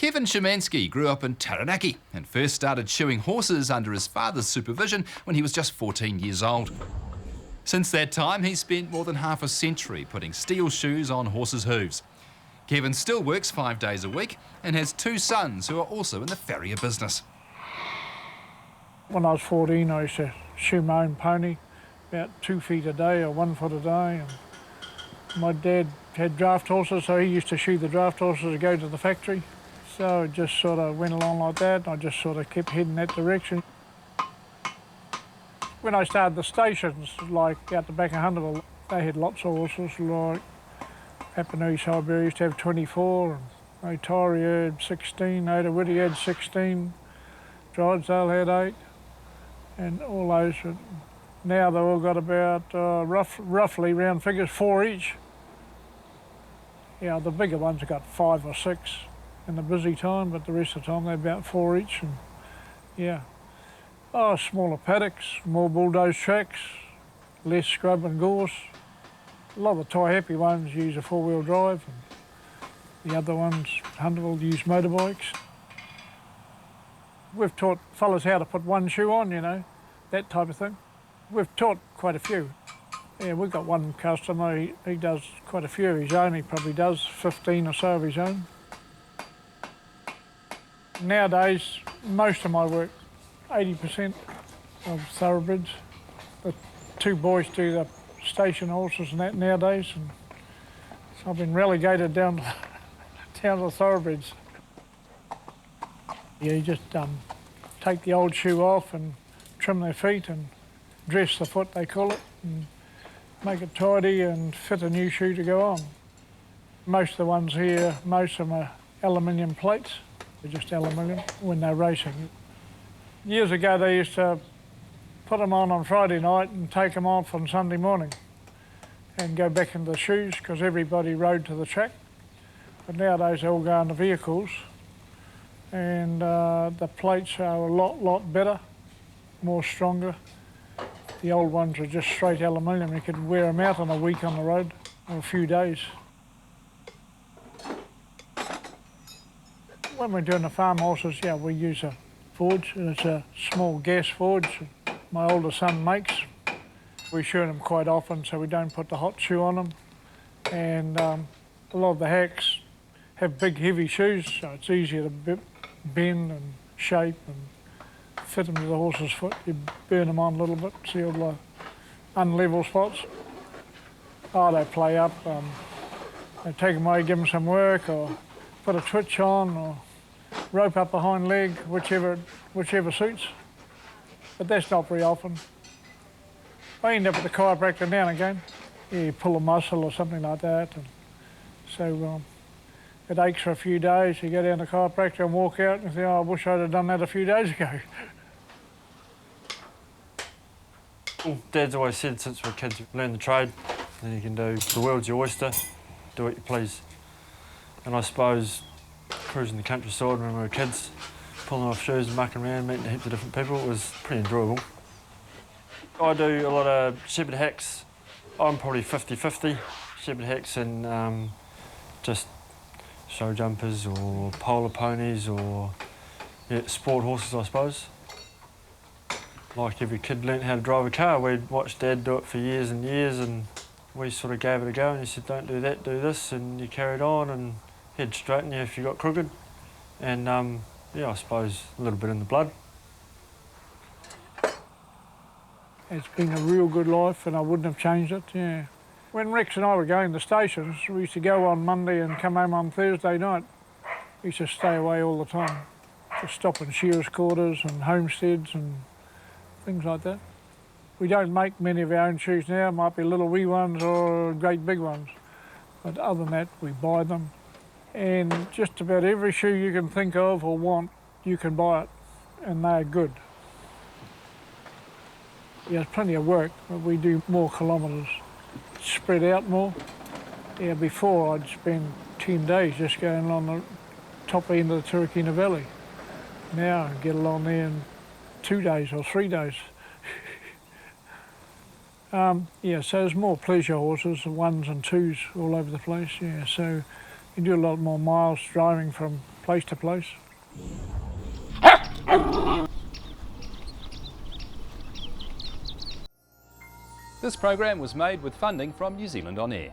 Kevin Schimanski grew up in Taranaki and first started shoeing horses under his father's supervision when he was just 14 years old. Since that time, he's spent more than half a century putting steel shoes on horses' hooves. Kevin still works 5 days a week and has 2 sons who are also in the farrier business. When I was 14, I used to shoe my own pony, about 2 feet a day or 1 foot a day. And my dad had draft horses, so he used to shoe the draft horses to go to the factory. So it just sort of went along like that, and I just sort of kept heading that direction. When I started the stations, like out the back of Hunterville, they had lots of horses, like Papanui Siberia used to have 24, and Otaria had 16, Odawiti had 16, Drysdale had 8, and all those. Now they've all got about, roughly round figures, 4 each. Yeah, the bigger ones have got 5 or 6 in the busy time, but the rest of the time they're about 4 each, and yeah. Oh, smaller paddocks, more bulldoze tracks, less scrub and gorse. A lot of the tie-happy ones use a 4-wheel drive, and the other ones, Hunterville, use motorbikes. We've taught fellas how to put one shoe on, you know, that type of thing. We've taught quite a few. Yeah, we've got one customer, he does quite a few of his own. He probably does 15 or so of his own. Nowadays, most of my work, 80% of thoroughbreds. The 2 boys do the station horses and that nowadays, and so I've been relegated down to thoroughbreds. Yeah, you just take the old shoe off and trim their feet and dress the foot, they call it, and make it tidy and fit a new shoe to go on. Most of the ones here, most of them are aluminium plates. They're just aluminium when they're racing. Years ago, they used to put them on Friday night and take them off on Sunday morning and go back into the shoes because everybody rode to the track. But nowadays, they all go into vehicles, and the plates are a lot better, more stronger. The old ones are just straight aluminium. You could wear them out in a week on the road or a few days. When we're doing the farm horses, yeah, we use a forge. It's a small gas forge my older son makes. We shoe them quite often so we don't put the hot shoe on them. And a lot of the hacks have big heavy shoes, so it's easier to bend and shape and fit them to the horse's foot. You burn them on a little bit, see all the unlevel spots. Oh, they play up. They take them away, give them some work, or put a twitch on, or rope up a hind leg, whichever suits. But that's not very often. I end up at the chiropractor now and again. Yeah, you pull a muscle or something like that. And so it aches for a few days. You go down to the chiropractor and walk out and think, oh, I wish I'd have done that a few days ago. Well, Dad's always said since we're kids, learn the trade, then you can do, the world's your oyster, do what you please. And I suppose cruising the countryside when we were kids, pulling off shoes and mucking around, meeting heaps of different people, it was pretty enjoyable. I do a lot of shepherd hacks. I'm probably 50-50 shepherd hacks and just show jumpers or polar ponies or sport horses, I suppose. Like every kid learnt how to drive a car. We'd watched Dad do it for years and years, and we sort of gave it a go, and he said, don't do that, do this, and you carried on and he'd straighten you if you got crooked. And yeah, I suppose a little bit in the blood. It's been a real good life and I wouldn't have changed it, yeah. When Rex and I were going to stations, we used to go on Monday and come home on Thursday night. We used to stay away all the time. Just stop in shearers' quarters and homesteads and things like that. We don't make many of our own shoes now. It might be little wee ones or great big ones. But other than that, we buy them. And just about every shoe you can think of or want, you can buy it, and they're good. Yeah, there's plenty of work, but we do more kilometres, spread out more. Yeah, before I'd spend 10 days just going along the top end of the Turkina Valley. Now I get along there in 2 days or 3 days. Yeah, so there's more pleasure horses, 1s and 2s all over the place, yeah. So you do a lot more miles driving from place to place. This program was made with funding from New Zealand On Air.